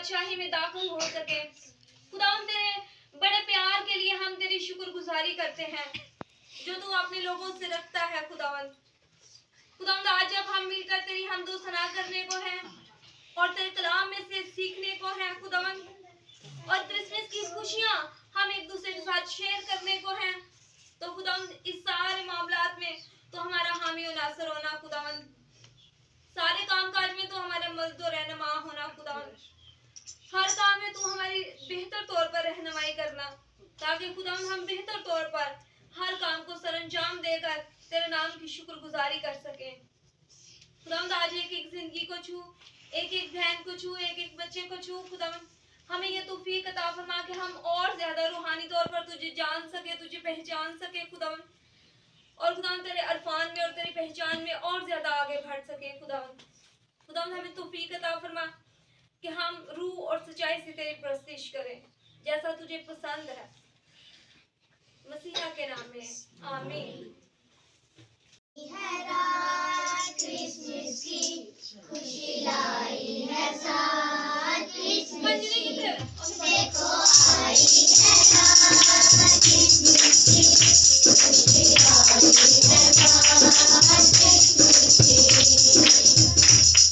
बादशाही में दाखिल हो सके। खुदावंद तेरे बड़े प्यार के लिए हम तेरी शुक्रगुजारी करते हैं जो तू अपने लोगों से रखता है। खुदावंद आज जब हम मिलकर तेरी हमदो सना करने को है और तेरे कलाम में से सीखने को है खुदावंद, और क्रिसमस की खुशियां हम एक दूसरे के साथ शेयर करने को है, तो खुदावंद इस सारे मामलात में तो हमारा हामी और नासर होना खुदावंद, सारे कामकाज में तो हमारा मदद और रहनुमा होना खुदावंद, हर काम में तू हमारी बेहतर तौर पर रहनुमाई करना, ताकि खुदावंद हम बेहतर तौर पर हर काम को सरंजाम देकर तेरे नाम की शुक्रगुजारी कर सकें। खुदावंद आज एक एक जिंदगी को छू, एक एक बहन को छू, एक एक बच्चे को छू। खुदावंद हमें ये तौफीक अता फरमा कि हम और ज्यादा रूहानी तौर पर तुझे जान सके, तुझे पहचान सके खुदावंद, और खुदावंद तेरे अरफान में और तेरी पहचान में और ज्यादा आगे बढ़ सके। खुदावंद हमें तौफीक अता फरमा कि हम रूह और सच्चाई से तेरी परस्तिश करें जैसा तुझे पसंद है, मसीहा के नाम में आमीन। क्रिसमस की खुशी लाई है साथ, देखो आई है रात, क्रिसमस की खुशी लाई है साथ, क्रिसमस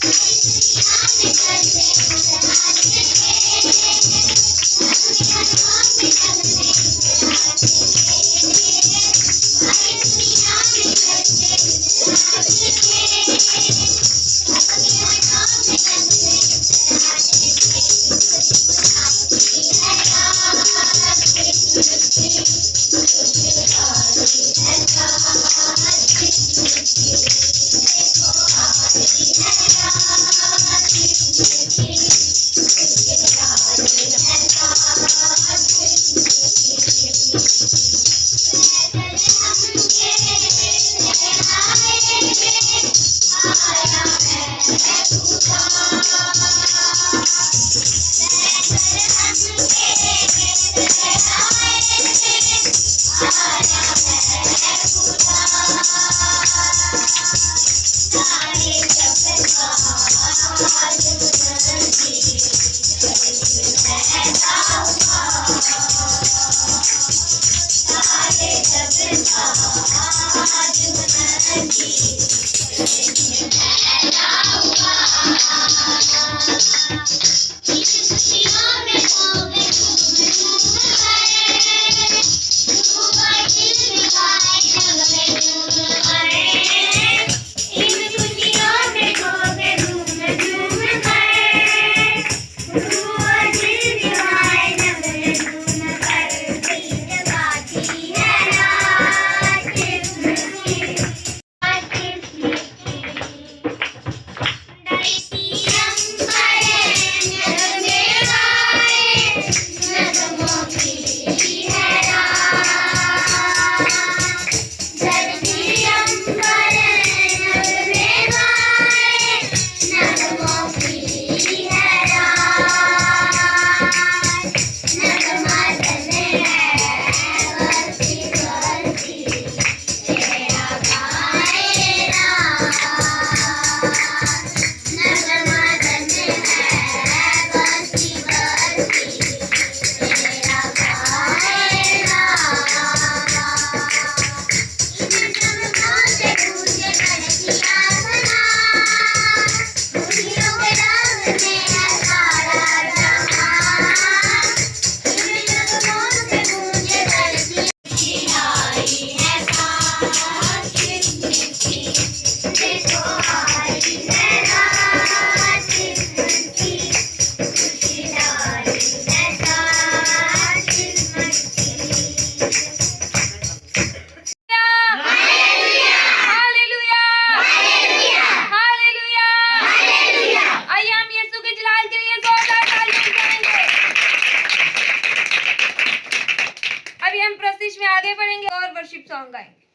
की सॉन्ग गाएंगे।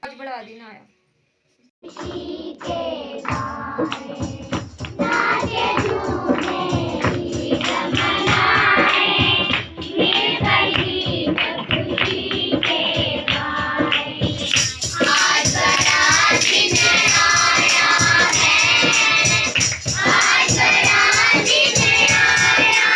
आज बड़ा दिन आया। आज बड़ा दिन आया है, आज बड़ा दिन आया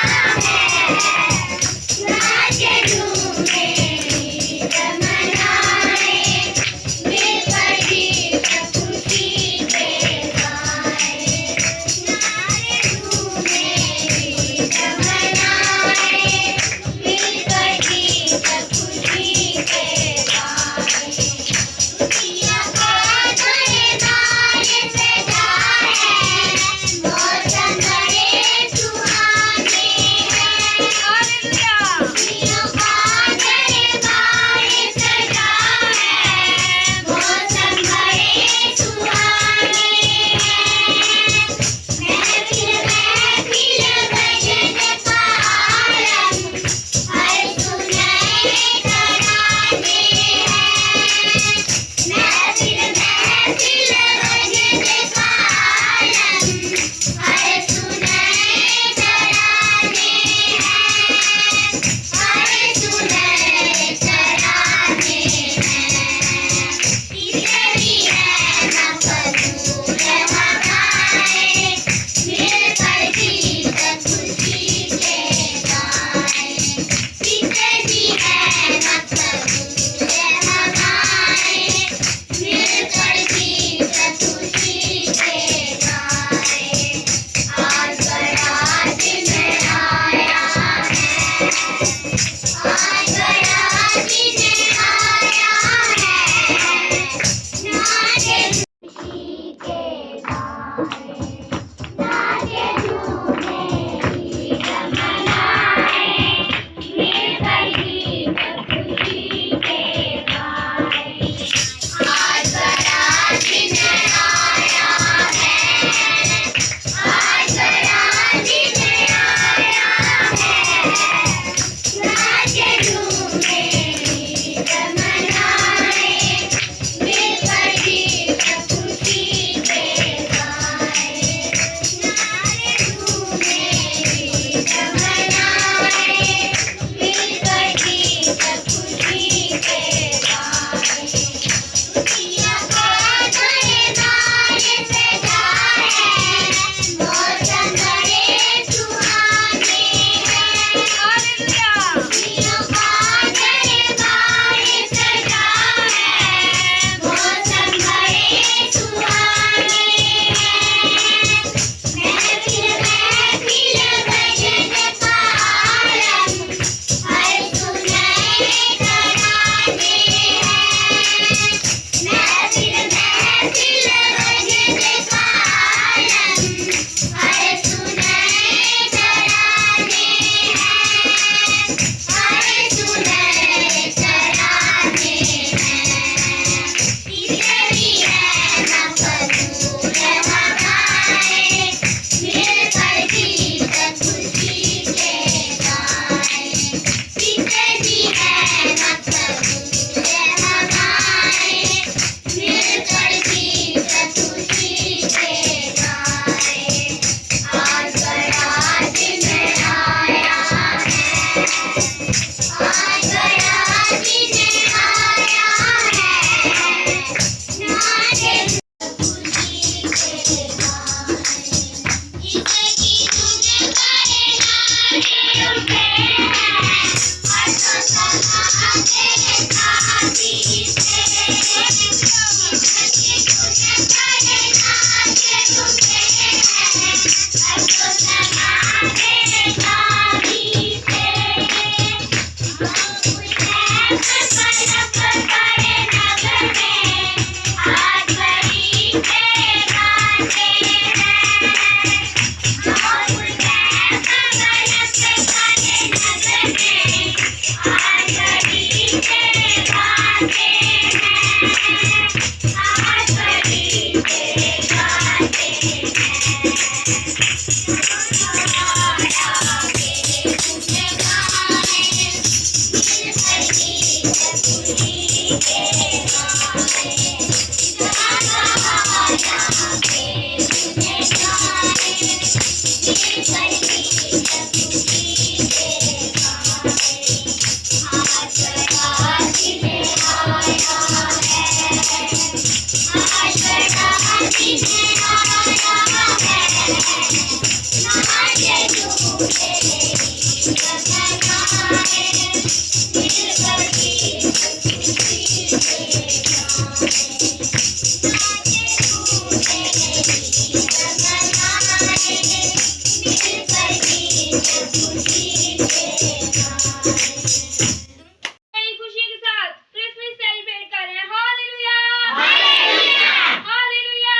बड़ी खुशी के साथ क्रिसमस सेलिब्रेट कर रहे हैं। Hallelujah hallelujah hallelujah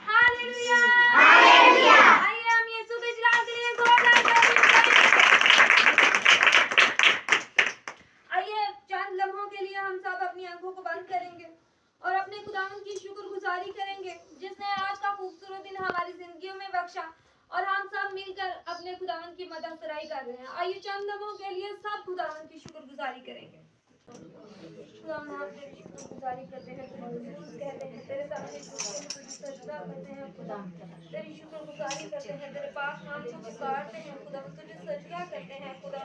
hallelujah hallelujah. आइए हम यीशु के जलाल के लिए जोरदार ताली बजाएं। आइए चंद लम्हों के लिए हम सब अपनी आंखों को बंद करेंगे और अपने खुदावंद की शुक्रगुजारी करेंगे जिसने आज का खूबसूरत दिन हमारी जिंदगियों में बख्शा और हम सब मिलकर अपने खुदावंद की मदद सराई कर रहे हैं। आइए चंद लम्हों के लिए सब खुदावंद की शुक्रगुजारी करेंगे। खुदावंद हम तेरी शुक्रगुजारी करते हैं, कहते हैं तेरे सामने सजदा करते हैं खुदा, तेरी शुक्रगुजारी करते हैं, तेरे पास नाम को पुकारते हैं खुदा, तुझे सजदा करते हैं खुदा,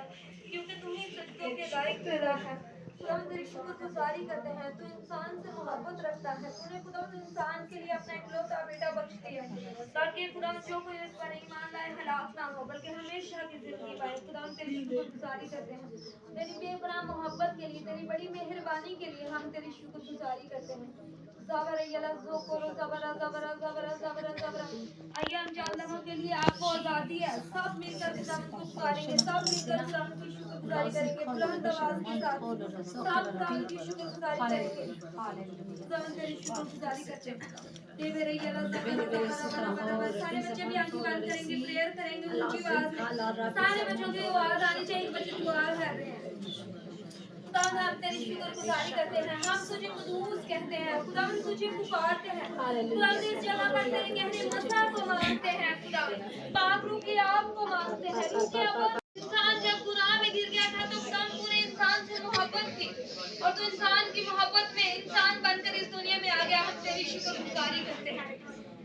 क्योंकि तुम ही सजदों के लायक पैदा है खुदा। तेरी शुक्रगुजारी करते हैं, तू इंसान से मोहब्बत रखता है, तूने खुदा इंसान के लिए अपना इकलौता बेटा बख्श दिया ताकि खुदा जो कोई इस पर ईमान लाए हलाक ना हो बल्कि हमेशा की जिंदगी पाए। खुदा तेरी शुक्रगुजारी करते हैं, तेरी बेपनाह मोहब्बत के लिए, तेरी बड़ी मेहरबानी के लिए हम तेरी शुक्रगुजारी करते हैं। ज़बर यला ज़ोकोरो ज़बरा ज़बरा ज़बरा ज़बरा ज़बरा। आइए हम चंद लम्हों के लिए आपको आज़ादी है, सब मिलकर खुदावंद को पुकारेंगे, सब मिलकर खुदावंद की शुक्रगुजारी करेंगे, बुलंद आवाज के साथ सब खुदावंद की शुक्रगुजारी करेंगे। खुदावंद तेरी शुक्रगुजारी करते हैं। देवरे यला ज़बरा ज़बरा ज़बरा। सारे बच्चे भी आंखें बंद करेंगे, प्रेयर करेंगे ऊंची आवाज में, सारे बच्चों की आवाज आनी चाहिए, बच्चे दुआ कर रहे हैं। खुदावंद हम तेरी शुक्रगुजारी करते हैं, हम तुझे कुदूस कहते हैं, खुदावंद तुझे पुकारते हैं, खुदावंद इस जगह पर तेरे गहरे मसा को मांगते हैं, खुदावंद पाक रूह की आग को मांगते हैं। रूह के अब्बा, इंसान जब गुनाह में गिर गया था तो खुदावंद तूने इंसान से मोहब्बत की और तू इंसान की मोहब्बत में इंसान बनकर इस दुनिया में आ गया। हम तेरी शुक्रगुजारी करते हैं।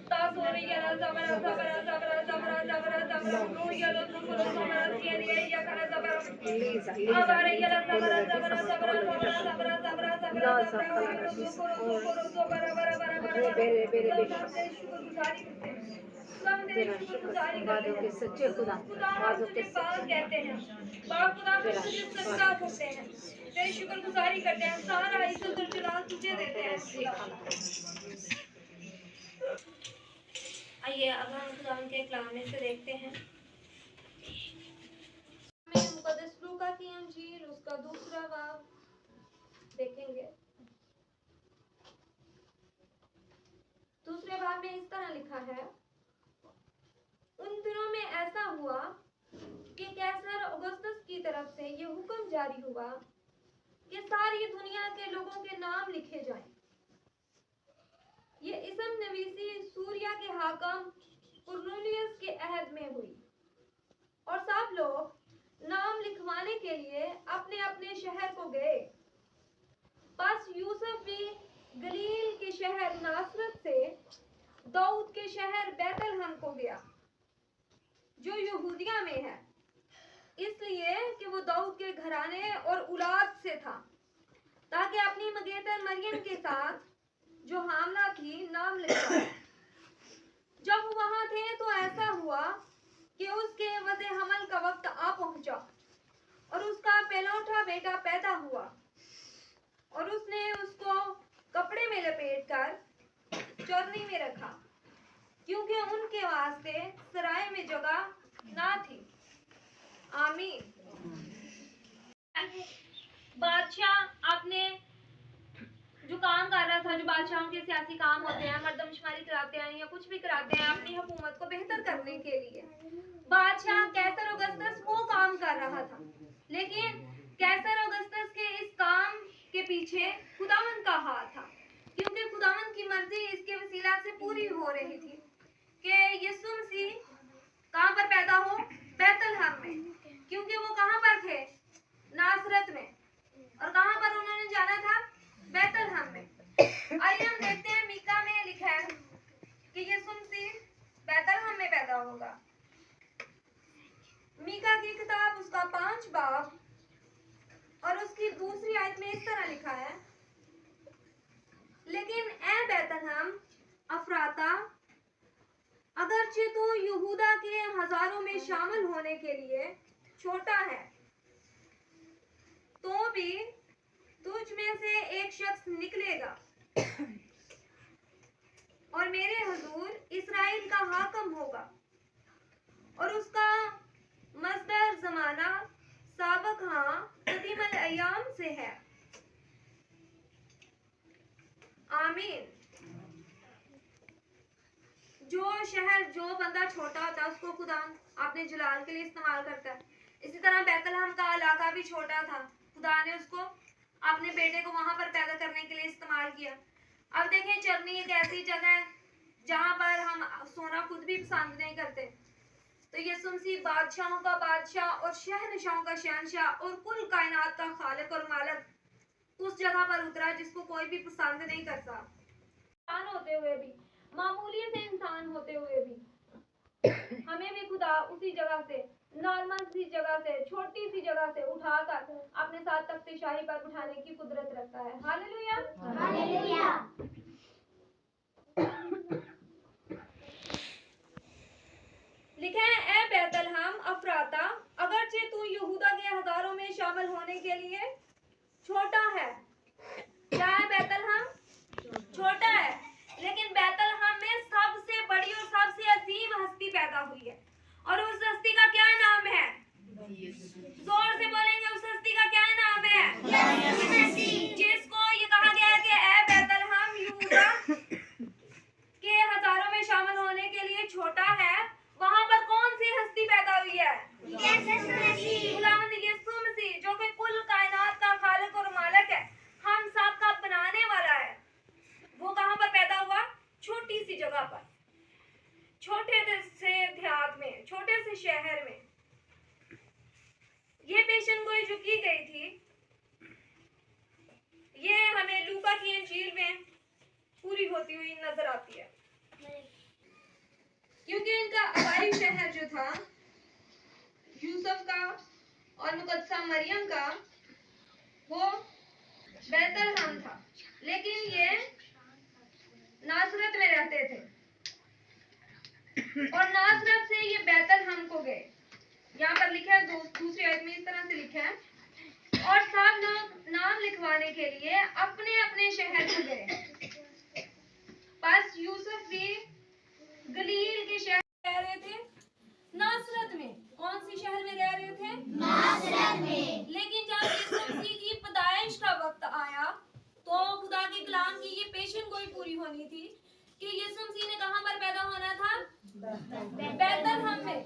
तासोरे यला ज़बरा ज़बरा ज़बरा ज़बरा ज़बरा ज़बरा। रो यला ज़ुकुरो ज़बरा सियरिया यकरा ज़बरा। आवारे यला ज़बरा ज़बरा ज़बरा ज़बरा ज़बरा ज़बरा ज़बरा ज़बरा। ज़ुकुरो ज़ुकुरो ज़बरा बरा बरा बरा। हम तेरी शुक्रगुजारी करते हैं, हम तेरी शुक्रगुजारी करते हैं। सच्चे खुदा खुदा हम तुझे पाक कहते हैं, पाक खुदा हम तुझे सजदा करते हैं, तेरी शुक्रगुजारी करते हैं, सारा इज्जत और जलाल तुझे देते हैं खुदा। आइए अब हम खुदा के कलाम में से देखते हैं। हमें मुकद्दस लूका की इंजील उसका दूसरा बाब देखेंगे। दूसरे बाब में इस तरह लिखा है, उन दिनों में ऐसा हुआ कि कैसर औगुस्तुस की तरफ से ये हुक्म जारी हुआ कि सारी दुनिया के लोगों के नाम लिखे जाएं। ये इसम नवीसी सूरिया के हाकम कुरनेलियस के अहद में हुई और सब लोग नाम लिखवाने के लिए अपने अपने शहर को गए। बस यूसुफ भी गलील के शहर नासरत से दाऊद के शहर बैतलहम को गया जो यहूदिया में है, इसलिए कि वो दाऊद के घराने और औलाद से था, ताकि अपनी मंगेतर मरियम के साथ जो हामला थी नाम लिखवाए। जब वहां थे तो ऐसा हुआ कि उसके वज़े हमल का वक्त आ पहुंचा और उसका पहलौठा बेटा पैदा हुआ और उसने उसको कपड़े में लपेटकर चरनी में रखा, क्योंकि उनके वास्ते सराय में जगह ना थी। आमीन। बादशाह अपने जो काम कर रहा था, जो बादशाहों के सियासी काम होते हैं, मर्दमशुमारी कराते हैं या कुछ भी कराते हैं अपनी हुकूमत को बेहतर करने के लिए, बादशाह कैसर औगुस्तुस वो काम कर रहा था। लेकिन कैसर औगुस्तुस के इस काम के पीछे खुदावंद का हाथ था, क्योंकि खुदावंद की मर्जी इसके वसीला से पूरी हो रही थी कि यीशु मसीह कहाँ पर पैदा हो, बैतलहम में, क्योंकि वो कहाँ पर थे, नासरत में। दूसरी आयत में इस तरह लिखा है, लेकिन ए बैतलहम अफराता, अगरचे तू यहूदा के हजारों में शामिल होने के लिए छोटा है, तो भी तुझ में से एक शख्स निकलेगा और मेरे हुजूर इस्राएल का हाकिम होगा, और उसका मस्दर जमाना साबक कदीमल अय्याम से है। आमीन। जो बंदा छोटा होता है उसको खुदा अपने जलाल के लिए इस्तेमाल करता है। इसी तरह बैतलहम का इलाका भी छोटा था, खुदा ने उसको अपने बेटे को वहां पर पैदा करने के लिए इस्तेमाल किया। अब देखें, चरनी एक ऐसी जगह है जहां पर हम सोना खुद भी पसंद नहीं करते, तो यीशु मसीह बादशाहों का बादशाह और शहनशाहों का शहनशाह और कुल कायनात का खालिक और मालिक उस जगह पर उतरा जिसको कोई भी पसंद नहीं करता। इंसान होते हुए भी, मामूली से इंसान होते हुए भी हमें भी खुदा उसी जगह से, नॉर्मल सी जगह से, छोटी सी जगह से उठाकर अपने साथ तख्ते शाही पर उठाने की कुदरत रखता है। Hallelujah, hallelujah. लिखा है, ए बैतलहम अफराता, अगरचे तू यहूदा के हजारों में शामिल होने के लिए छोटा है। क्या है बैतलहम? छोटा है, लेकिन बैतलहम में सबसे बड़ी और सबसे अजीम हस्ती पैदा हुई है, और उस हस्ती का क्या नाम है? जोर से बोलेंगे, उस हस्ती का क्या नाम है? जिसको ये कहा गया है कि ए बैतलहम यहूदा के हजारों में शामिल होने के लिए छोटा है, वहां पर कौन सी हस्ती पैदा हुई है? खुदावंद यीशु मसीह, जो कि कुल कायनात का खालिक और मालिक है, हम सब का बनाने वाला है। वो कहां पर पैदा हुआ? छोटी सी जगह पर, छोटे से देहात में, छोटे से शहर में। ये पेशन गोई जो की गई थी, ये हमें लूका की इंजील में पूरी होती हुई नजर आती है, क्योंकि इनका अबाई शहर जो था यूसुफ का और मुकद्दसा मरियम का, वो बैतलहम था, लेकिन ये नासरत में रहते थे, और नासरत से ये बैतलहम को गए। यहाँ पर लिखा है, दूसरी आयत में इस तरह से लिखा है, और सब लोग नाम लिखवाने के लिए अपने अपने शहर को गए। बस यूसुफ भी गलील के शहर रह रहे थे, नासरत में। कौन सी शहर में रह रहे थे? नासरत में। लेकिन जब यीशु मसीह की पैदाइश का वक्त आया, तो खुदा के कलाम की ये पेशन गोई पूरी होनी थी कि यीशु मसीह ने कहां पर पैदा होना था? बैतलहम में।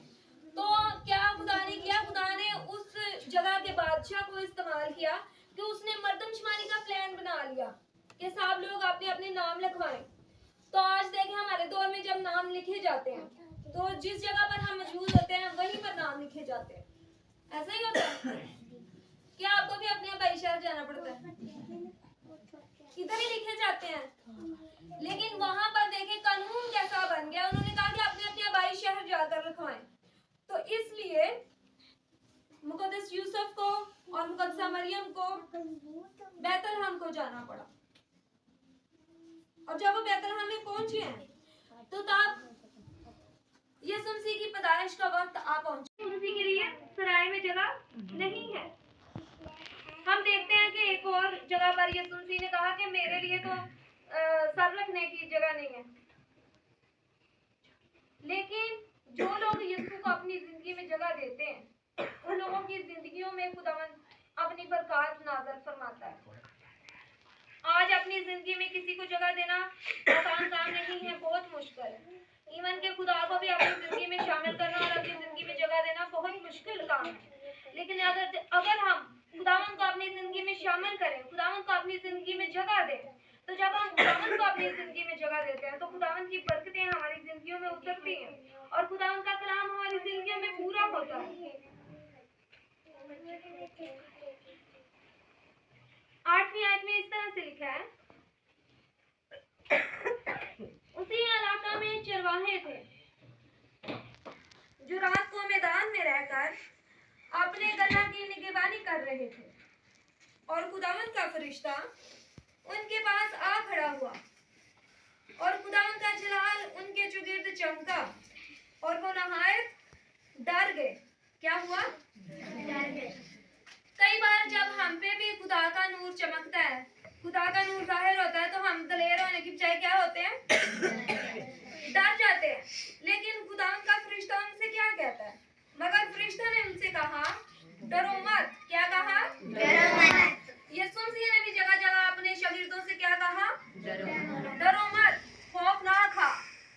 तो क्या खुदा ने किया? खुदा ने उस जगह के बादशाह को इस्तेमाल किया कि उसने मर्दमशुमारी का प्लान बना लिया कि सब लोग अपने अपने नाम लिखवाएं। तो आज देखें, हमारे दौर में जब नाम लिखे जाते हैं, तो जिस जगह पर हम मौजूद होते हैं वहीं पर नाम लिखे जाते हैं। ऐसा ही होता है? क्या आपको भी अपने आबाई शहर जाना पड़ता है? इधर ही लिखे जाते हैं, लेकिन वहां पर देखें कानून कैसा बन गया। उन्होंने कहा कि अपने अपने आबाई शहर जाकर लिखवाएं। तो इसलिए मुकद्दस यूसुफ को और मुकद्दसा मरियम को बैतलहम को जाना पड़ा, और जब वो बैतलहम में पहुंचे हैं, तो तब यीशु मसीह की पैदाइश का वक्त आ पहुंचा। यीशु मसीह के लिए सराय में जगह नहीं है। हम देखते हैं कि एक और जगह पर यीशु मसीह ने कहा कि मेरे लिए तो सर रखने की जगह नहीं है। लेकिन जो लोग यीशु को अपनी जिंदगी में जगह देते हैं, उन लोगों की जिंदगियों में खुदावंद अपनी बरकत नाज़िल फरमाता है। आज अपनी जिंदगी में किसी को जगह देना आसान काम नहीं है, बहुत मुश्किल है। ईवन के खुदा को भी अपनी जिंदगी में शामिल करना और अपनी जिंदगी में जगह देना बहुत मुश्किल काम है। लेकिन अगर हम खुदावंद को अपनी जिंदगी में शामिल करें, खुदावंद को अपनी जिंदगी में जगह दें, तो जब हम खुदावंद को अपनी जिंदगी में जगह देते हैं, तो खुदावंद की बरकतें हमारी जिंदगियों में उतरती हैं और खुदावंद का कलाम हमारी जिंदगियों में पूरा होता है। 8वीं आयत में इस तरह से लिखा है, उसी इलाका में चरवाहे थे जो रात को मैदान में रहकर अपने गला की निगरानी कर रहे थे। और खुदावंद का फरिश्ता उनके पास आ खड़ा हुआ और खुदावंद का जलाल उनके चौगिर्द चमका और वो नहायत डर गए। क्या हुआ? कई बार जब हम पे भी खुदा का नूर चमकता है, खुदा का नूर जाहिर होता है, तो हम दलेर होने की बजाय क्या होते हैं? डर जाते हैं। लेकिन खुदावंद का फरिश्ता उनसे क्या कहता है? मगर फरिश्ता ने उनसे कहा, डरो मत। क्या कहा? डरो मत। यीशु मसीह ने भी जगह जगह अपने शागिर्दों से क्या कहा? डरो मत, खौफ ना खा,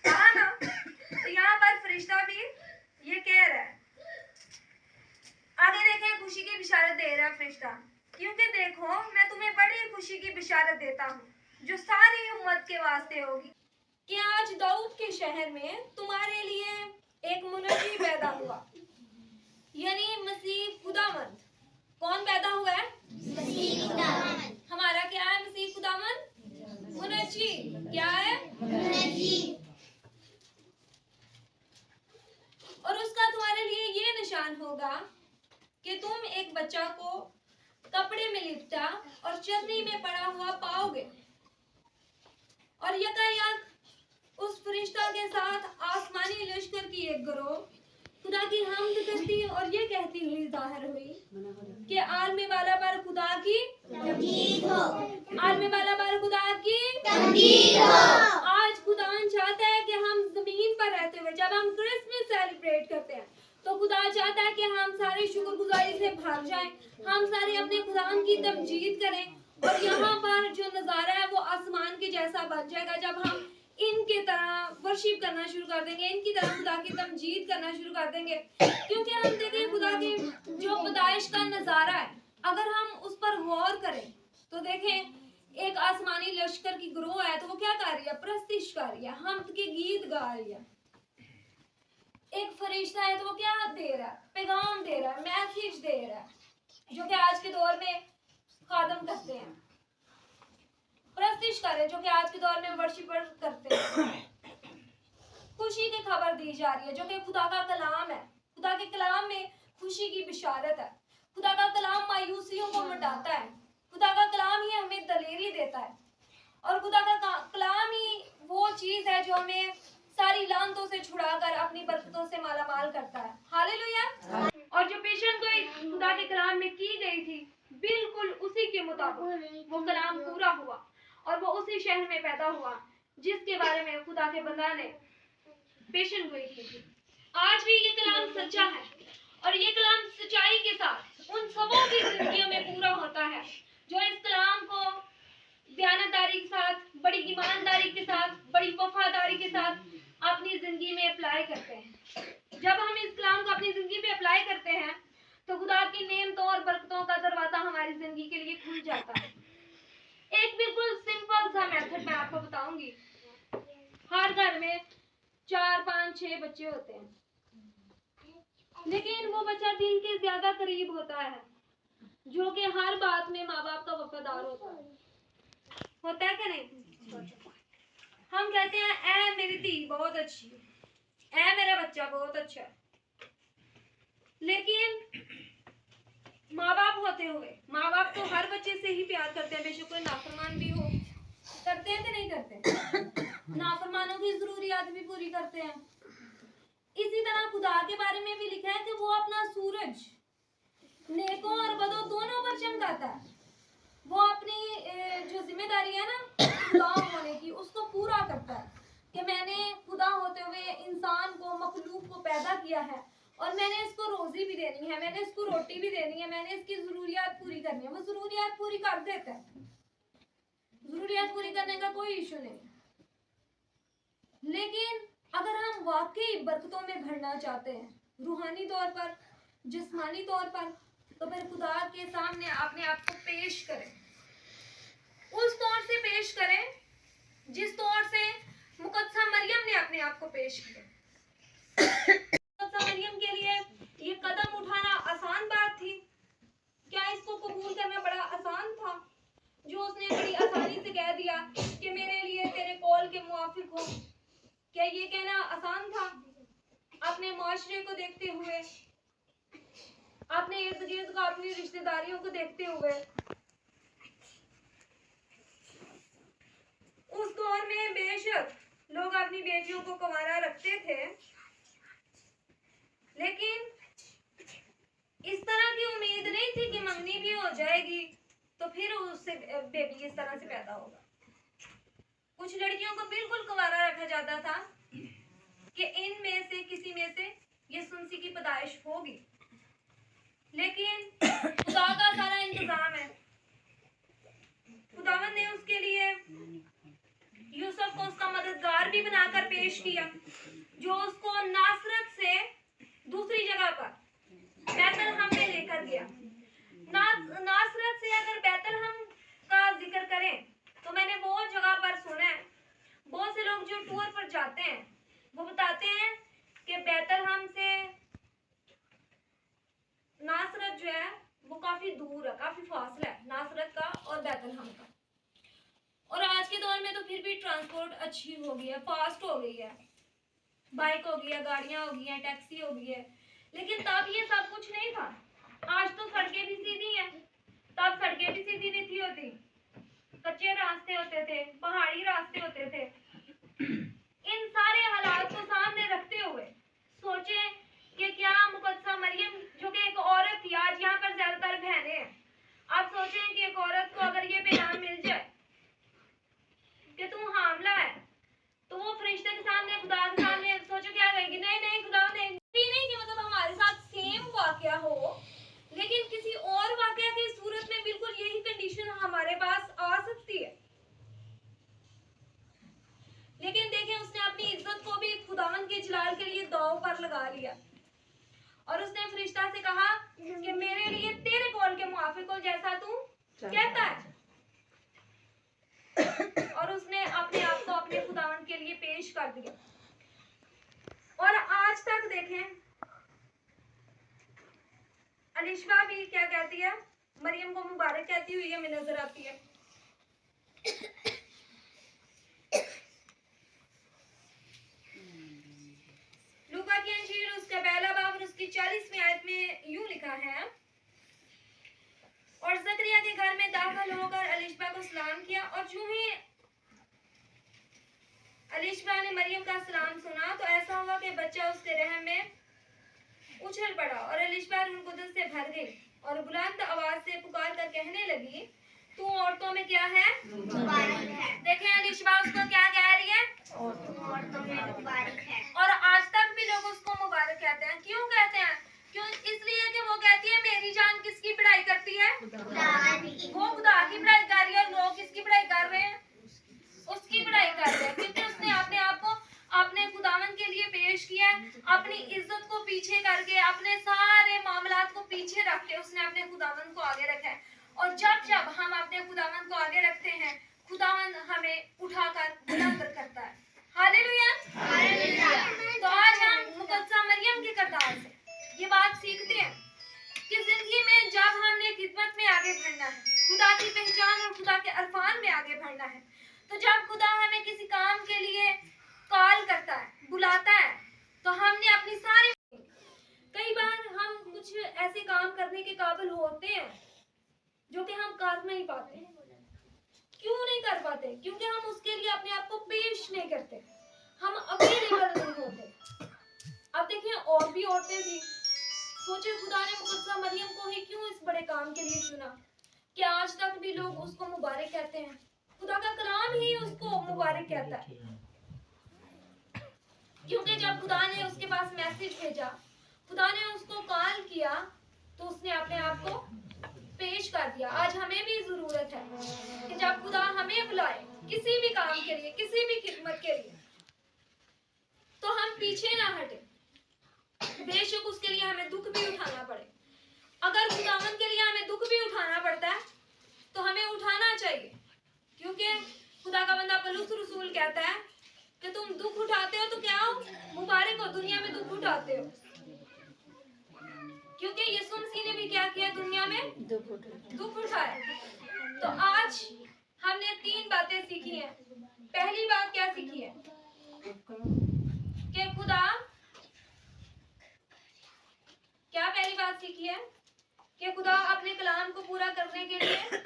कहा ना। तो यहाँ पर फरिश्ता भी ये कह रहा है। आगे देखें, खुशी की बिशारत दे रहा है फरिश्ता, क्योंकि देखो मैं तुम्हें बड़ी खुशी की बिशारत देता हूँ जो सारी उम्मत के वास्ते होगी कि आज दाऊद के शहर में तुम्हारे लिए एक मुनज्जी पैदा हुआ, यानी मसीह खुदावंद। कौन पैदा हुआ है? मसीह खुदावंद। हमारा क्या है? मसीह खुदावंद मुनज्जी। क्या है? मुनज्जी। और उसका तुम्हारे लिए ये निशान होगा कि तुम एक बच्चा को कपड़े में लिपटा और चरनी में पड़ा हुआ पाओगे। और यकायक उस फरिश्ता के साथ आसमानी लश्कर की एक गिरोह खुदा की हमद करती और ये कहती हुई जाहिर हुई कि आलमी वाला पर खुदा की तमजीद हो। आलमी वाला पर खुदा की तमजीद हो। आज खुदा चाहता है कि हम जमीन पर रहते हुए जब हम क्रिसमस सेलिब्रेट करते हैं तो खुदा चाहता है कि हम सारे शुक्रगुजारी से भर जाएं, हम सारे अपने खुदा की तमजीद करें और यहाँ पर जो नज़ारा है वो आसमान के जैसा बन जाएगा जब हम इनके तरह वर्शिप करना शुरू कर देंगे, इनकी तरह खुदा की तमजीद करना शुरू कर देंगे। क्योंकि हम देखें खुदा की जो पैदाइश का नज़ारा है, अगर हम उस पर गौर करें तो देखें एक आसमानी लश्कर की गिरोह है तो वो क्या कर रही है? प्रस्तिश कर रही है, हमद के गीत गा रही है। एक फरिश्ता है तो वो क्या दे रहा है? पैगाम दे रहा है, मैसेज दे रहा है, जो कि आज के दौर में खादम करते हैं, प्रस्तिश करे, जो कि आज के दौर में वर्शिपर करते हैं। खुशी की खबर दी जा रही है जो कि खुदा का कलाम है। खुदा के कलाम में खुशी की बिशारत है। खुदा का कलाम मायूसियों को मिटाता है। खुदा का कलाम ही हमें दलेरी देता है और खुदा का कलाम ही वो चीज है जो हमें सारी लानतों से छुड़ाकर अपनी बरकतों से मालामाल करता है। हालेलुया। और जो पेशन गोई खुदा के कलाम में की गई थी बिल्कुल उसी के मुताबिक वो कलाम पूरा हुआ और वो उसी शहर में पैदा हुआ जिसके बारे में खुदा के बंदा ने पेशन गोई की थी। आज भी ये कलाम सच्चा है और ये कलाम सच्चाई के साथ उन सबों की जिंदगियों में पूरा होता है जो इस कलाम को दयानतदारी के साथ, बड़ी ईमानदारी के साथ, बड़ी वफादारी के साथ अपनी जिंदगी में अप्लाई करते हैं। जब हम इस कलाम को अपनी जिंदगी पे अप्लाई करते हैं तो खुदा की नेमतों और बरकतों का दरवाजा हमारी जिंदगी के लिए खुल जाता है। एक बिल्कुल सिंपल सा मेथड मैं आपको बताऊंगी। हर घर में 4, 5, 6 बच्चे होते हैं, लेकिन वो बच्चा दिल के ज्यादा करीब होता है जो कि हर बात में माँ बाप का वफादार होता है कि नहीं? हम कहते हैं ऐ मेरी धी बहुत अच्छी है, ऐ मेरा बच्चा बहुत अच्छा है, लेकिन माँ बाप होते हुए माँ बाप तो हर बच्चे से ही प्यार करते हैं, बेशक कोई नाफरमान भी हो। करते हैं कि नहीं करते? नाफरमानों की जरूरियात भी पूरी करते हैं। इसी तरह खुदा के बारे में भी लिखा है कि वो अपना सूरज नेकों और बदों दोनों पर चमकाता है। वो अपनी जो जिम्मेदारी है ना खुदा होने की उसको पूरा करता है कि मैंने खुदा होते हुए इंसान को, मखलूक को पैदा किया है और मैंने इसको रोजी भी देनी है, मैंने इसको रोटी भी देनी है, मैंने इसकी जरूरियात पूरी करनी है। वो जरूरियात पूरी कर देता है, जरूरियात पूरी करने का कोई इशू नहीं। लेकिन अगर हम वाकई बरकतों में भरना चाहते हैं, रूहानी तौर पर, जिस्मानी तौर पर, तो फिर खुदा के सामने अपने आप को पेश करें, उस तौर से पेश करें जिस तौर से मुकद्दसा मरियम ने अपने आप को पेश किया। मुकद्दसा मरियम के लिए ये कदम उठाना आसान बात थी? क्या इसको कबूल करना बड़ा आसान था जो उसने बड़ी आसानी से कह दिया कि मेरे लिए तेरे कॉल के मुआफिक हो? क्या ये कहना आसान था? अपने माशरे को देखते हुए, अपने इर्द गिर्द का, अपनी रिश्तेदारियों को देखते हुए उस दौर में बेशक लोग अपनी बेटियों को कुंवारा रखते थे, लेकिन इस तरह की उम्मीद नहीं थी कि मंगनी भी हो जाएगी तो फिर उससे बेबी इस तरह से पैदा होगा। कुछ लड़कियों को बिल्कुल कुंवारा रखा जाता था कि इनमें से किसी में से यसुमसी की पैदाइश होगी, लेकिन खुदा का सारा इंतजाम है। खुदावन ने उसके लिए यूसुफ को उसका मददगार भी बनाकर पेश किया, जो उसको नासरत से दूसरी जगह पर बैतलहम में लेकर गया। नासरत से अगर बैतलहम का जिक्र करें तो मैंने बहुत जगह पर सुना है, बहुत से लोग जो टूर पर जाते हैं वो बताते हैं कि बैतलहम से नासरत जो है वो काफी दूर है, काफी फासला है नासरत का और बैतलहम का। और आज के दौर में तो फिर भी ट्रांसपोर्ट अच्छी हो गई है, फास्ट हो गई है, बाइक हो गई है, गाड़ियां हो गई हैं, टैक्सी हो गई है, लेकिन तब ये सब कुछ नहीं था। आज तो सड़कें भी सीधी हैं, तब सड़कें भी सीधी नहीं थी होती, कच्चे रास्ते होते थे, पहाड़ी रास्ते होते थे। इन सारे हालात को सामने रखते हुए सोचे कि क्या मुकद्दसा मरियम जो कि एक औरत थी, आज यहाँ पर ज्यादातर बहनें हैं, आप सोचें कि एक औरत को अगर ये पैगाम मिल जाए कि तू हामला है, तो वो फरिश्ते के सामने, खुदा के सामने सोचो क्या कहेगी? नहीं नहीं खुदा नहीं कि मतलब हमारे साथ सेम वाकया हो, लेकिन किसी और वाकया की सूरत में बिल्कुल यही कंडीशन हमारे पास आ सकती है। लेकिन देखें, उसने अपनी इज्जत को भी खुदावन के जलाल के लिए दांव पर लगा लिया और उसने फरिश्ता से कहा कि मेरे लिए तेरे कौल के मुआफिक हो जैसा तू कहता है। और उसने अपने आप को अपने खुदावन के लिए पेश कर दिया। और आज तक देखें, अलिशबा भी क्या कहती है? मरियम को मुबारक कहती हुई हमें नजर आती है। लूका की अंजील उसका पहला बाब और उसकी 40वीं आयत में यूं लिखा है, और जकरिया के घर में दाखिल होकर अलिशबा को सलाम किया, और जो ही अलिशबा ने मरियम का सलाम सुना तो ऐसा हुआ कि बच्चा उसके रहम में उछल पड़ा और अलिशबा रूह कुदस से भर गई और बुलंद आवाज से पुकार कर कहने लगी, तू औरतों में क्या है? मुबारक है। देखें, अलिशबा उसको क्या कह रही है? औरतों में मुबारक है। और आज तक भी लोग उसको मुबारक कहते हैं। क्यों कहते हैं? क्यों? इसलिए कि वो कहती है मेरी जान किसकी पढ़ाई करती है? वो खुदा की पढ़ाई कर रही है। और लोग किसकी पढ़ाई कर रहे हैं? उसकी पढ़ाई कर रहे हैं, क्योंकि उसने अपने आप को अपने खुदावन के लिए पेश किया है। अपनी इज्जत को पीछे करके, अपने सारे मामलात को पीछे रख के उसने अपने खुदावन को आगे रखा है। और जब जब हम अपने खुदावन को आगे रखते हैं, खुदावन हमें उठाकर बुलंद करता है। हालेलुया। तो आज हम मुकद्दसा मरियम के किरदार से ये बात सीखते हैं कि जिंदगी में जब हमने खिदमत में आगे बढ़ना है, खुदा की पहचान और खुदा के अरफान में आगे बढ़ना है, तो जब खुदा हमें किसी काम के लिए कॉल करता है, बुलाता है, तो हमने अपनी सारी, कई बार हम कुछ ऐसे काम करने के काबिल होते हैं जो कि हम कर नहीं पाते। क्यों नहीं कर पाते? क्योंकि हम उसके लिए अपने आप को पेश नहीं करते, हम अवेलेबल नहीं होते। अब देखिए, और भी औरतें थी। सोचे खुदा ने मुकद्दसा मरियम को ही क्यों इस बड़े काम के लिए चुना कि आज तक भी लोग उसको मुबारक कहते हैं। खुदा का कलाम ही उसको मुबारक कहता है, क्योंकि जब खुदा ने उसके पास मैसेज भेजा, खुदा ने उसको कॉल किया, तो उसने अपने आप को पेश कर दिया। आज हमें भी जरूरत है कि जब खुदा हमें बुलाए किसी भी काम के लिए, किसी भी खिदमत के लिए, तो हम पीछे ना हटे। बेशक उसके लिए हमें दुख भी उठाना पड़े। अगर खुदावन के लिए हमें दुख भी उठाना पड़ता है तो हमें उठाना चाहिए, क्योंकि खुदा का बंदा पौलुस रसूल कहता है कि तुम दुख उठाते हो तो क्या हो? मुबारक हो। दुनिया में दुख उठाते हो, क्योंकि यीशु मसीह ने भी क्या किया? दुनिया में दुख उठाया। तो आज हमने 3 बातें सीखी हैं। पहली बात क्या सीखी है? कि खुदा, क्या पहली बात सीखी है? कि खुदा अपने कलाम को पूरा करने के लिए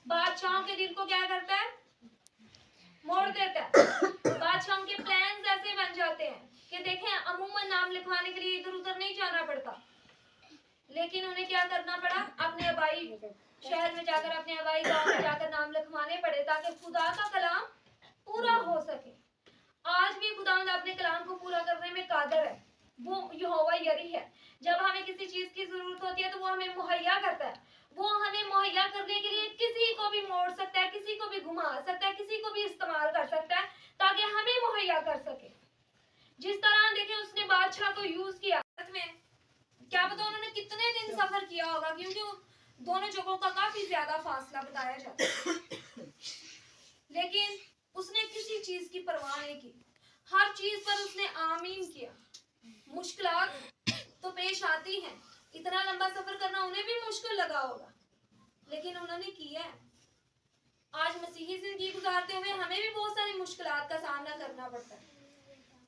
बादशाहों के दिल को क्या करता है? मोड़ देता है। बादशाह के प्लान ऐसे बन जाते हैं कि देखें अमूमन नाम लिखवाने के लिए इधर उधर नहीं जाना पड़ता, लेकिन उन्हें क्या करना पड़ा, अपने आबाई शहर में जाकर, अपने आबाई गांव में जाकर नाम लिखवाने पड़े ताकि खुदा का कलाम पूरा हो सके। आज भी खुदावंद अपने कलाम को पूरा करने में कादिर है, वो यहोवा यरी है। जब हमें किसी चीज की जरूरत होती है तो वो हमें मुहैया करता है। वो हमें मुहैया करने के लिए किसी को भी मोड़ सकता है, किसी को भी घुमा सकता है, किसी को भी इस्तेमाल कर सकता है ताकि हमें मुहैया कर सके। जिस तरह देखें उसने बादशाह को यूज किया में, क्या पता उन्होंने कितने दिन सफर किया होगा, क्योंकि दोनों जगहों का काफी ज्यादा फासला बताया जाता है, लेकिन उसने किसी चीज की परवाह नहीं की। हर चीज पर उसने आमीन किया। मुश्किलात तो पेश आती हैं, इतना लंबा सफर करना उन्हें भी मुश्किल लगा होगा, लेकिन उन्होंने किया है। आज मसीही जिंदगी गुजारते हुए हमें भी बहुत सारी मुश्किलात का सामना करना पड़ता है,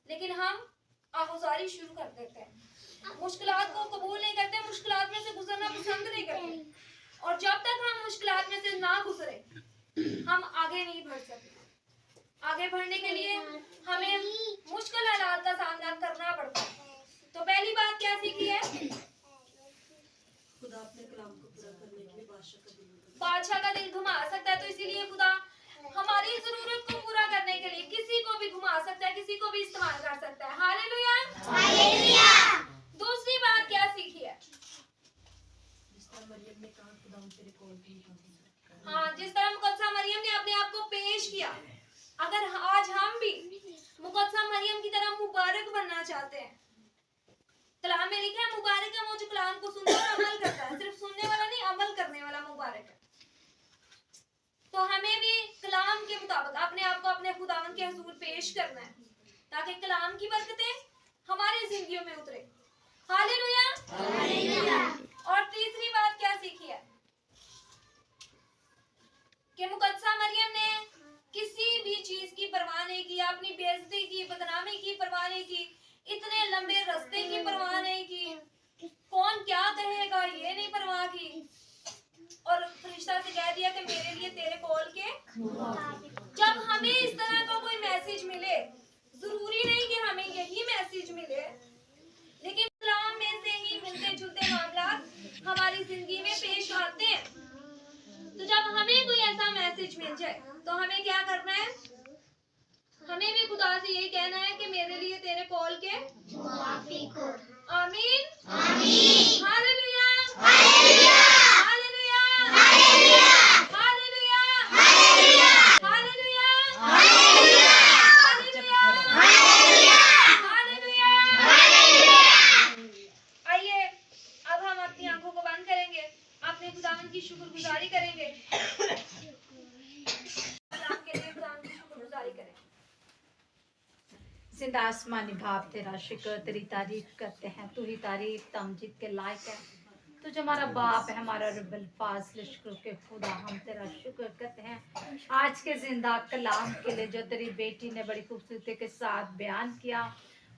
लेकिन हम आगुजारी शुरू कर देते हैं, मुश्किलात को कबूल नहीं करते, मुश्किलात में से गुजरना पसंद नहीं करते। और जब तक हम मुश्किलात में से ना गुजरे हम आगे नहीं बढ़ सकते। आगे बढ़ने के लिए हमें मुश्किल हालात का सामना करना पड़ता है। तो पहली बात क्या सीखी है, खुदा अपने कलाम को पूरा करने के लिए बादशाह का दिल घुमा सकता है, तो इसीलिए खुदा हमारी जरूरत को पूरा करने के लिए किसी को भी घुमा सकता है, किसी को भी इस्तेमाल कर सकता है। Hallelujah, hallelujah. दूसरी बात क्या सीखी है, मरियम ने कहा खुदा तेरे कोल भी। हाँ, जिस तरह मुकद्दसा मरियम ने अपने आप को पेश किया, अगर आज हम भी मुकद्दसा मरियम की तरह मुबारक बनना चाहते हैं, कलाम में लिखा है मुबारक है वो जो कलाम को सुनता है और अमल करता है, सिर्फ सुनने वाला नहीं अमल करने वाला मुबारक है। तो हमें भी कलाम के मुताबिक अपने आप को अपने खुदावंद के हुजूर पेश करना है ताकि कलाम की बरकतें हमारी जिंदगियों में उतरे। Hallelujah, hallelujah. और तीसरी बात क्या सीखी है कि मुकद्दसा मरियम ने किसी भी चीज की परवाह नहीं की, अपनी बेइज्जती की, बदनामी की परवाह नहीं की, इतने लंबे रास्ते की परवाह नहीं की, कौन क्या कहेगा ये नहीं परवाह की, और फरिश्ता से कह दिया कि मेरे लिए तेरे कॉल के। जब हमें इस तरह का कोई मैसेज मिले, जरूरी नहीं कि हमें यही मैसेज मिले, लेकिन कलाम में से ही मिलते जुलते मामलात हमारी जिंदगी में पेश आते हैं। तो जब हमें कोई ऐसा मैसेज मिल जाए तो हमें क्या करना है, हमें भी खुदा से यही कहना है कि मेरे लिए तेरे कॉल के मुवाफिक हो। आमीन, आमीन। Hallelujah, hallelujah, hallelujah, hallelujah, hallelujah, hallelujah, hallelujah, hallelujah, hallelujah, hallelujah, hallelujah. आइए अब हम अपनी आंखों को बंद करेंगे, अपने खुदावंद की शुक्रगुजारी करेंगे। जिंदा आसमानी बाप तेरा शुक्र तेरी तारीफ करते हैं, तू ही तारीफ तमजीद के लायक है। तू जो हमारा बाप है, हमारा रब्बुल फाज़िल शुक्र के खुदा, हम तेरा शुक्र करते हैं आज के जिंदा कलाम के लिए जो तेरी बेटी ने बड़ी खूबसूरती के साथ बयान किया।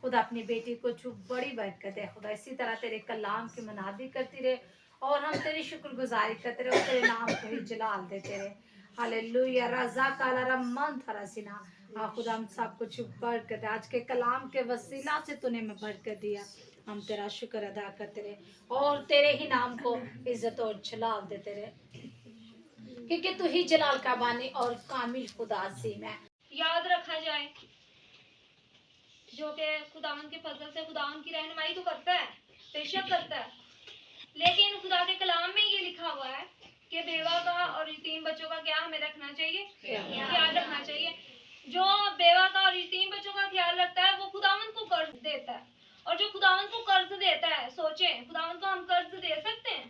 खुदा अपनी बेटी को छुप बड़ी बरकत है खुदा, इसी तरह तेरे कलाम की मनादी करती रहे और हम तेरी शुक्रगुजारी करते रहे और तेरे नाम को ही जलाल देते रहे। हालेलुया, रज़ा काला रमन थरसिना। हाँ खुदा, हम सब कुछ बरकत है आज के कलाम के वसीला से तूने हमें बरकत दिया, हम तेरा शुक्र अदा करते रहे और तेरे ही नाम को इज्जत और जलाल देते रहे, क्योंकि तू ही जलाल का बानी और कामिल खुदा सीम है। याद रखा जाए जो कि खुदावंद के फजल से खुदावंद की रहनुमाई तो करता है, बेशक करता है, लेकिन खुदा के कलाम में ये लिखा हुआ है कि बेवा का और यतीम बच्चों का क्या हमें रखना चाहिए, ख्याल रखना चाहिए। जो बेवा का और यतीम बच्चों का ख्याल रखता है वो खुदावंद को कर्ज देता है, और जो खुदावंद को कर्ज देता है, सोचें खुदावंद को हम कर्ज दे सकते हैं,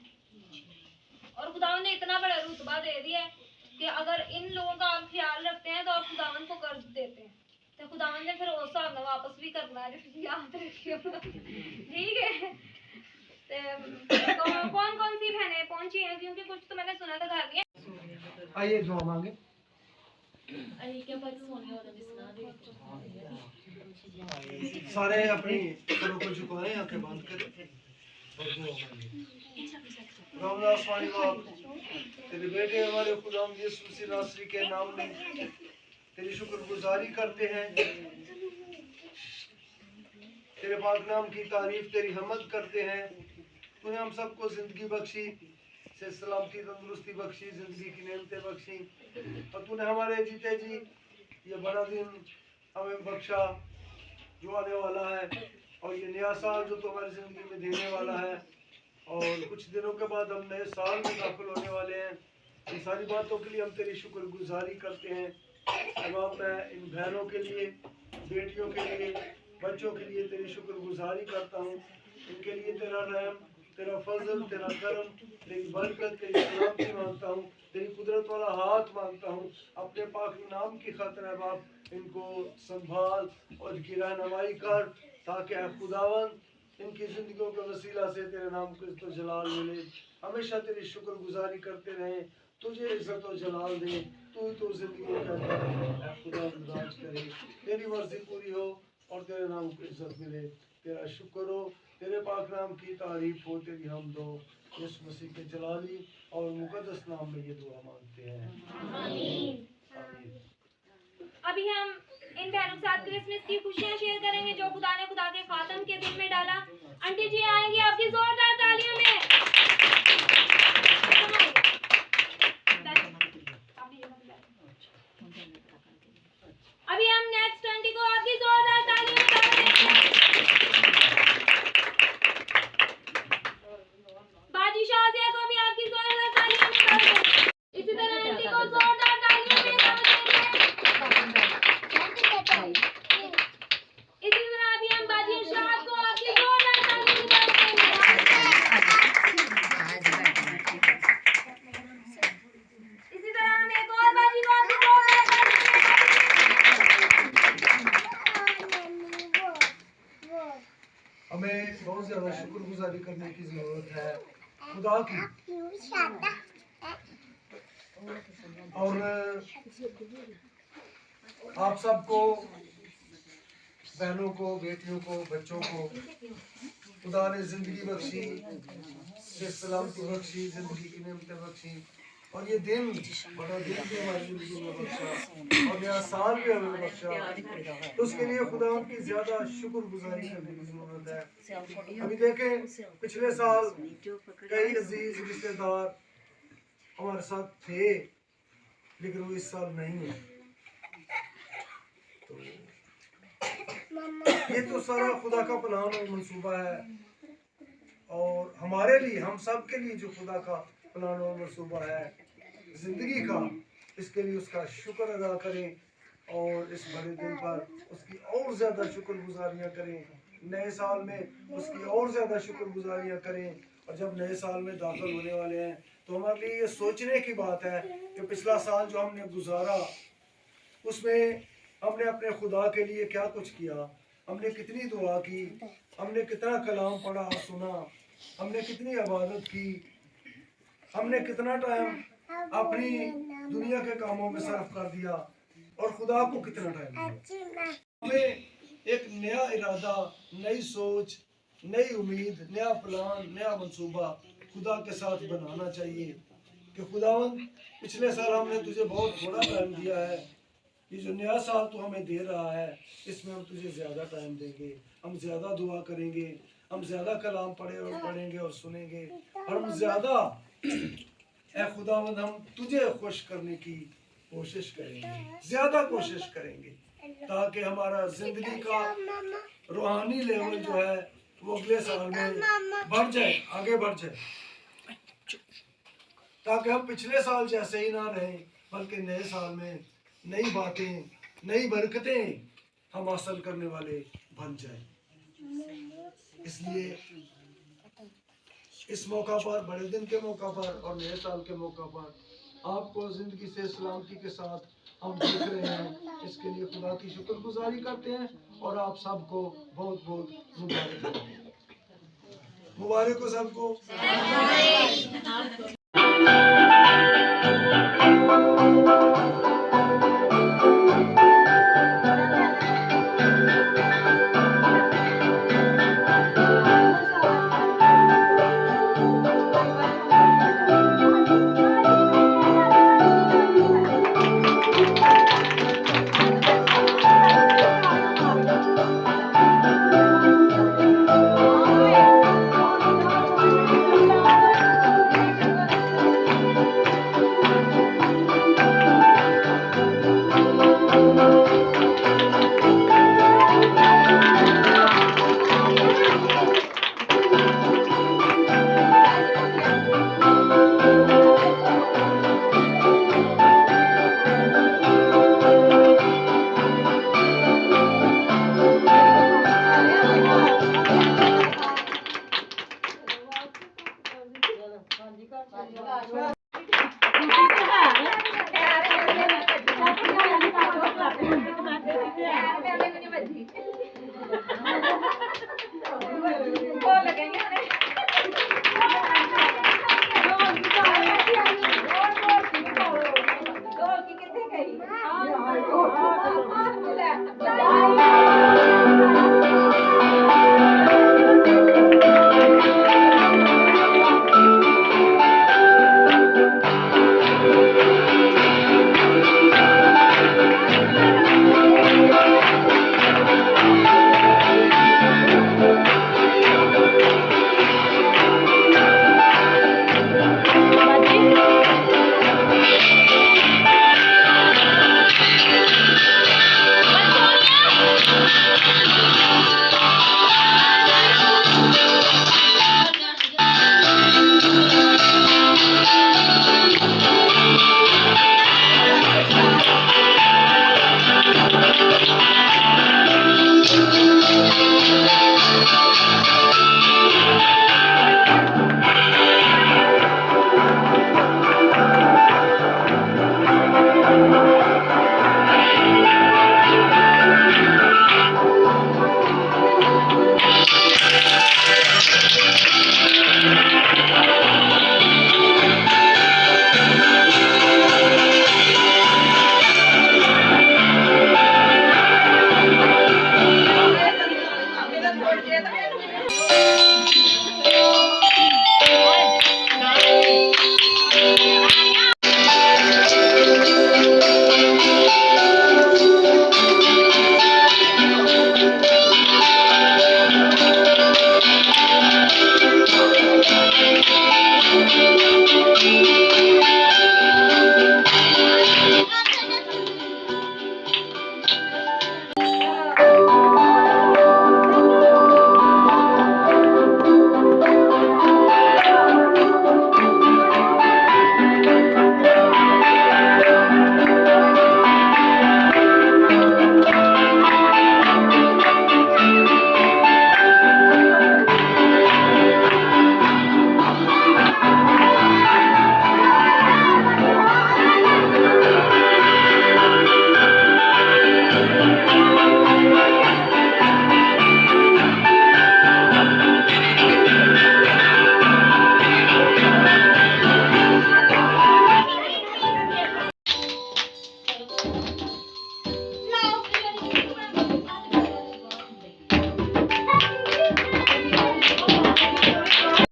और खुदावंद ने इतना बड़ा रुतबा दे दिया है कि अगर इन लोगों का आप ख्याल रखते हैं तो आप खुदावंद को कर्ज देते हैं, तो खुदावंद ने फिर उस हिसाब में वापस भी करना है, याद रखिए। ठीक है, तो कौन कौन सी बहनें पहुंची हैं, क्योंकि कुछ तो मैंने सुना था घर में। आइए दुआ मांगे। सारे अपनी सरों को झुकाएं, आंखें बंद करें और दुआ मांगे। रामदास वाली बाप, तेरे बेटे हमारे खुदाम यीशु मसीह नासरी के नाम में तेरी शुक्रगुजारी करते हैं, तेरे पाक नाम की तारीफ तेरी हमद करते हैं। तूने हम सबको जिंदगी बख्शी, से सलामती तंदुरुस्ती बख्शी, जिंदगी की नेमतें बख्शी, और तूने हमारे जीते जी ये बड़ा दिन हमें बख्शा जो आने वाला है, और ये नया साल जो तो हमारी जिंदगी में देने वाला है, और कुछ दिनों के बाद हम नए साल में दाखिल होने वाले हैं। इन सारी बातों के लिए हम तेरी शुक्रगुजारी करते हैं। अब मैं इन बहनों के लिए, बेटियों के लिए, बच्चों के लिए तेरी शुक्रगुजारी करता हूँ। इनके लिए तेरा रहम, तेरा फजल, तेरा करम, तेरी बरकत, तेरी सलामती मांगता हूँ, तेरी कुदरत वाला हाथ मांगता हूँ। अपने पाक नाम की खातिर है बाप इनको संभाल और इनकी रहनुमाई कर, ताकि खुदावन इनकी जिंदगियों के वसीला से तेरे नाम को इज्जत जलाल मिले। हमेशा तेरी शुक्रगुजारी करते रहें, तुझे इज्जत और जलाल दे। तू ही तो जिंदगी का है खुदा, राज करे, तेरी मर्जी पूरी हो और तेरे नाम को इज्जत मिले। तेरा शुक्र हो, तेरे पाक नाम की तारीफ हो, तेरी हमद हो। यीशु मसीह के जलाली और मुकद्दस नाम में ये दुआ मांगते हैं, आमीन। अभी हम इन बहनों के साथ क्रिसमस की खुशियां शेयर करेंगे जो खुदा ने खुदा के खातम के दिल में डाला। आंटी जी आएंगी आपकी जोरदार तालियों में। अभी हम नेक्स्ट आंटी को आपकी जोरदार तालियों में बाजी शाजिया को भी आपकी जोरदार तालियों में। इसी तरह आंटी को जोरदार तालियों में इसी तरह अभी हम बाजी इरशाद को आपकी जोरदार तालियों इसी तरह हम एक और बाजी को आपकी जोरदार हमें बहुत ज्यादा शुक्रगुजारी करने की जरूरत है खुदा की। और आप सबको, बहनों को, बेटियों को, बच्चों को खुदा ने जिंदगी बख्शी, से सलामती बख्शी, जिंदगी की नेमतें बख्शी, और ये दिन बड़ा दिन भी हमारी जिंदगी में बख्शा, और नया साल भी हमें बख्शा। तो उसके लिए खुदा की ज्यादा शुक्रगुजारी करने की जरूरत है। अभी देखें, पिछले साल कई अजीज रिश्तेदार हमारे साथ थे, लेकिन वो इस साल नहीं है। तो ये तो सारा खुदा का प्लान और मंसूबा है, और हमारे लिए, हम सब के लिए जो खुदा का प्लान और मंसूबा है जिंदगी का, इसके लिए उसका शुक्र अदा करें, और इस बड़े दिन पर उसकी और ज़्यादा शुक्रगुजारियाँ करें। नए साल में उसकी और ज़्यादा शुक्रगुजारियाँ करें, और जब नए साल में दाखिल होने वाले हैं तो हमारे लिए ये सोचने की बात है कि पिछला साल जो हमने गुजारा उसमें हमने अपने खुदा के लिए क्या कुछ किया, हमने कितनी दुआ की, हमने कितना कलाम पढ़ा सुना, हमने कितनी इबादत की, हमने कितना टाइम अपनी दुनिया के कामों में सर्फ कर दिया, और खुदा को कितना टाइम दिया। हमें एक नया इरादा, नई सोच, नई उम्मीद, नया प्लान, नया मंसूबा खुदा के साथ बनाना चाहिए कि खुदावन पिछले साल हमने तुझे बहुत थोड़ा टाइम दिया है, ये जो नया साल तू हमें दे रहा है इसमें हम तुझे ज़्यादा टाइम देंगे, हम ज़्यादा दुआ करेंगे, हम ज़्यादा कलाम पढ़ेंगे और सुनेंगे, और हम ज़्यादा ऐ खुदावंद हम तुझे खुश करने की कोशिश करेंगे, ज़्यादा कोशिश करेंगे, ताकि हमारा ज़िंदगी का रूहानी लेवल जो है वो अगले साल में बढ़ जाए, आगे बढ़ जाए, ताकि हम पिछले साल जैसे ही ना रहें, बल्कि नए साल में नई बातें, नई बरकतें हम हासिल करने वाले बन जाएं। इसलिए इस मौका पर, बड़े दिन के मौका पर और नए साल के मौका पर आपको जिंदगी से सलामती के साथ हम देख रहे हैं, इसके लिए खुदा की शुक्रगुजारी करते हैं, और आप सबको बहुत बहुत मुबारक हो सबको।